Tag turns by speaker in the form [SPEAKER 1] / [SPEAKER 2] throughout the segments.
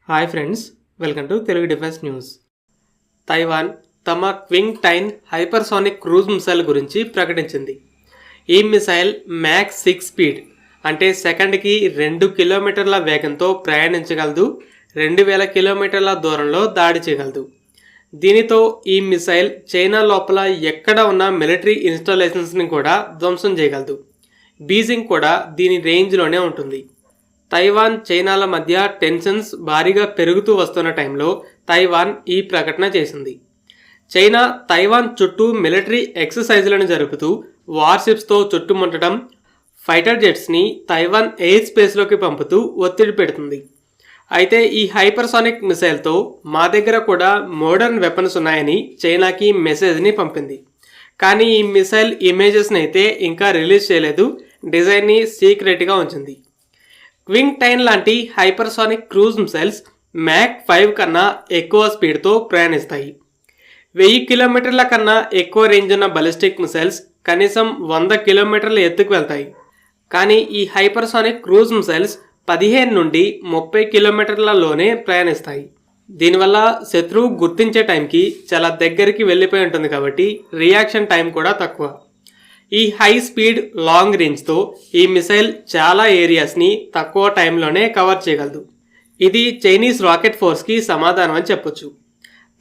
[SPEAKER 1] Hi friends, welcome to Telugu defence news. Taiwan తమ Qing టైన్ hypersonic cruise missile గురించి ప్రకటించింది. ఈ మిసైల్ మ్యాక్ 6 స్పీడ్ అంటే సెకండ్కి 2 కిలోమీటర్ల వేగంతో ప్రయాణించగలదు, 2000 కిలోమీటర్ల దూరంలో దాడి చేయగలదు. దీనితో ఈ మిసైల్ చైనా లోపల ఎక్కడ ఉన్న మిలిటరీ ఇన్స్టాలేషన్స్ని కూడా ధ్వంసం చేయగలదు. బీజింగ్ కూడా దీని రేంజ్లోనే ఉంటుంది. తైవాన్ చైనాల మధ్య టెన్షన్స్ భారీగా పెరుగుతూ వస్తున్న టైంలో తైవాన్ ఈ ప్రకటన చేసింది. చైనా తైవాన్ చుట్టూ మిలిటరీ ఎక్సర్సైజులను జరుపుతూ వార్షిప్స్తో చుట్టుముట్టడం, ఫైటర్ జెట్స్ని తైవాన్ ఎయిర్ స్పేస్లోకి పంపుతూ ఒత్తిడి పెడుతుంది. అయితే ఈ హైపర్సోనిక్ మిసైల్తో మా దగ్గర కూడా మోడర్న్ వెపన్స్ ఉన్నాయని చైనాకి మెసేజ్ని పంపింది. కానీ ఈ మిసైల్ ఇమేజెస్ని అయితే ఇంకా రిలీజ్ చేయలేదు, డిజైన్ని సీక్రెట్గా ఉంచింది. క్వింగ్ టైన్ లాంటి హైపర్సోనిక్ క్రూజ్ మిసైల్స్ మ్యాక్ 5 కన్నా ఎక్కువ స్పీడ్తో ప్రయాణిస్తాయి. 1000 కిలోమీటర్ల కన్నా ఎక్కువ రేంజ్ ఉన్న బలిస్టిక్ మిసైల్స్ కనీసం 100 కిలోమీటర్ల ఎత్తుకు వెళ్తాయి. కానీ ఈ హైపర్సోనిక్ క్రూజ్ మిసైల్స్ 15 నుండి 30 కిలోమీటర్లలోనే ప్రయాణిస్తాయి. దీనివల్ల శత్రువు గుర్తించే టైంకి చాలా దగ్గరికి వెళ్ళిపోయి ఉంటుంది కాబట్టి రియాక్షన్ టైం కూడా తక్కువ. ఈ హై స్పీడ్ లాంగ్ రేంజ్తో ఈ మిసైల్ చాలా ఏరియాస్ని తక్కువ టైంలోనే కవర్ చేయగలదు. ఇది చైనీస్ రాకెట్ ఫోర్స్కి సమాధానం అని చెప్పొచ్చు.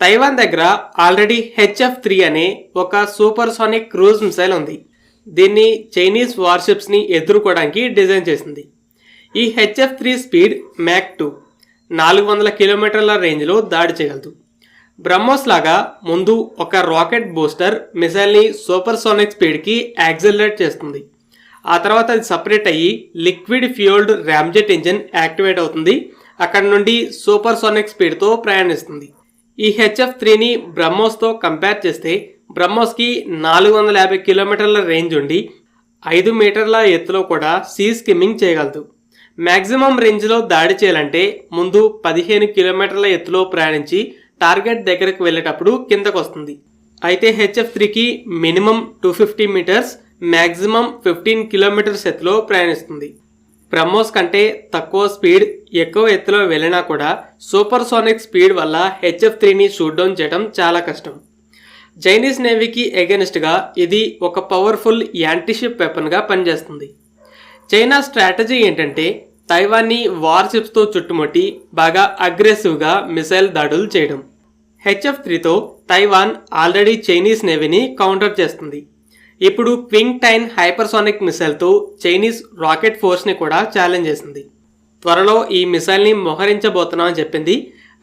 [SPEAKER 1] తైవాన్ దగ్గర ఆల్రెడీ HF-3 అనే ఒక సూపర్సోనిక్ క్రూజ్ మిసైల్ ఉంది. దీన్ని చైనీస్ వార్షిప్స్ని ఎదుర్కోవడానికి డిజైన్ చేసింది. ఈ HF-3 స్పీడ్ మ్యాక్ 2, 400 కిలోమీటర్ల రేంజ్లో దాడి చేయగలదు. బ్రహ్మోస్ లాగా ముందు ఒక రాకెట్ బూస్టర్ మిసైల్ని సూపర్సోనిక్ స్పీడ్కి యాక్సిలరేట్ చేస్తుంది. ఆ తర్వాత అది సపరేట్ అయ్యి లిక్విడ్ ఫ్యూయల్డ్ ర్యామ్జెట్ ఇంజిన్ యాక్టివేట్ అవుతుంది. అక్కడ నుండి సూపర్సోనిక్ స్పీడ్తో ప్రయాణిస్తుంది. ఈ HF-3ని బ్రహ్మోస్తో కంపేర్ చేస్తే బ్రహ్మోస్కి 450 కిలోమీటర్ల రేంజ్ ఉండి 5 మీటర్ల ఎత్తులో కూడా సీ స్కిమ్మింగ్ చేయగలదు. మ్యాక్సిమం రేంజ్లో దాడి చేయాలంటే ముందు 15 కిలోమీటర్ల ఎత్తులో ప్రయాణించి టార్గెట్ దగ్గరకు వెళ్ళేటప్పుడు కిందకు వస్తుంది. అయితే HF-3కి మినిమం 250 మీటర్స్, మ్యాక్సిమం 15 కిలోమీటర్స్ ఎత్తులో ప్రయాణిస్తుంది. బ్రహ్మోస్ కంటే తక్కువ స్పీడ్, ఎక్కువ ఎత్తులో వెళ్ళినా కూడా సూపర్సోనిక్ స్పీడ్ వల్ల HF-3ని షూట్ డౌన్ చేయడం చాలా కష్టం. చైనీస్ నేవీకి ఎగెనిస్ట్గా ఇది ఒక పవర్ఫుల్ యాంటీషిప్ వెపన్గా పనిచేస్తుంది. చైనా స్ట్రాటజీ ఏంటంటే తైవాన్ని వార్షిప్స్తో చుట్టుముట్టి బాగా అగ్రెసివ్గా మిసైల్ దాడులు చేయడం. HF-3తో తైవాన్ ఆల్రెడీ చైనీస్ నేవీని కౌంటర్ చేస్తుంది. ఇప్పుడు క్వింగ్ టైన్ హైపర్సోనిక్ మిసైల్తో చైనీస్ రాకెట్ ఫోర్స్ని కూడా ఛాలెంజ్ చేసింది. త్వరలో ఈ మిసైల్ని మోహరించబోతున్నామని చెప్పింది.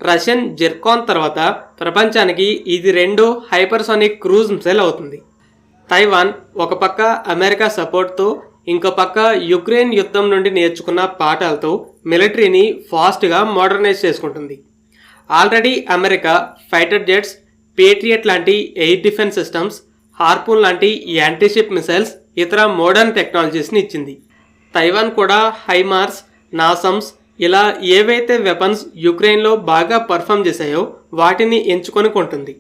[SPEAKER 1] రష్యన్ జిర్కాన్ తర్వాత ప్రపంచానికి ఇది 2వ హైపర్సోనిక్ క్రూజ్ మిసైల్ అవుతుంది. తైవాన్ ఒక పక్క అమెరికా సపోర్ట్తో, ఇంకో పక్క యుక్రెయిన్ యుద్ధం నుండి నేర్చుకున్న పాఠాలతో మిలిటరీని ఫాస్ట్గా మోడర్నైజ్ చేసుకుంటుంది. Already America fighter jets, patriot లాంటి ఎయిర్ డిఫెన్స్ సిస్టమ్స్, హార్పూన్ లాంటి యాంటీషిప్ మిసైల్స్, ఇతర మోడర్న్ టెక్నాలజీస్ని ఇచ్చింది. తైవాన్ కూడా హైమార్స్, నాసమ్స్ ఇలా ఏవైతే వెపన్స్ యుక్రెయిన్లో బాగా పర్ఫామ్ చేశాయో వాటిని ఎంచుకొని కొంటుంది.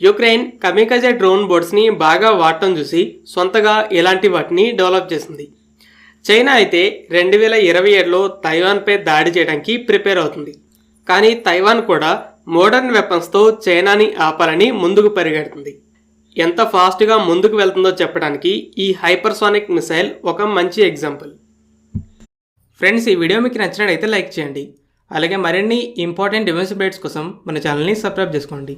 [SPEAKER 1] యుక్రెయిన్ కమికజే డ్రోన్ బోట్స్ని బాగా వాడటం చూసి సొంతగా ఇలాంటి వాటిని డెవలప్ చేసింది. చైనా అయితే 2027లో తైవాన్పై దాడి చేయడానికి ప్రిపేర్ అవుతుంది. కానీ తైవాన్ కూడా మోడర్న్ వెపన్స్తో చైనాని ఆపాలని ముందుకు పరిగెడుతుంది. ఎంత ఫాస్ట్గా ముందుకు వెళ్తుందో చెప్పడానికి ఈ హైపర్సోనిక్ మిసైల్ ఒక మంచి ఎగ్జాంపుల్. ఫ్రెండ్స్, ఈ వీడియో మీకు నచ్చినట్లయితే లైక్ చేయండి. అలాగే మరిన్ని ఇంపార్టెంట్ డిఫెన్స్ అప్డేట్స్ కోసం మన ఛానల్ని సబ్స్క్రైబ్ చేసుకోండి.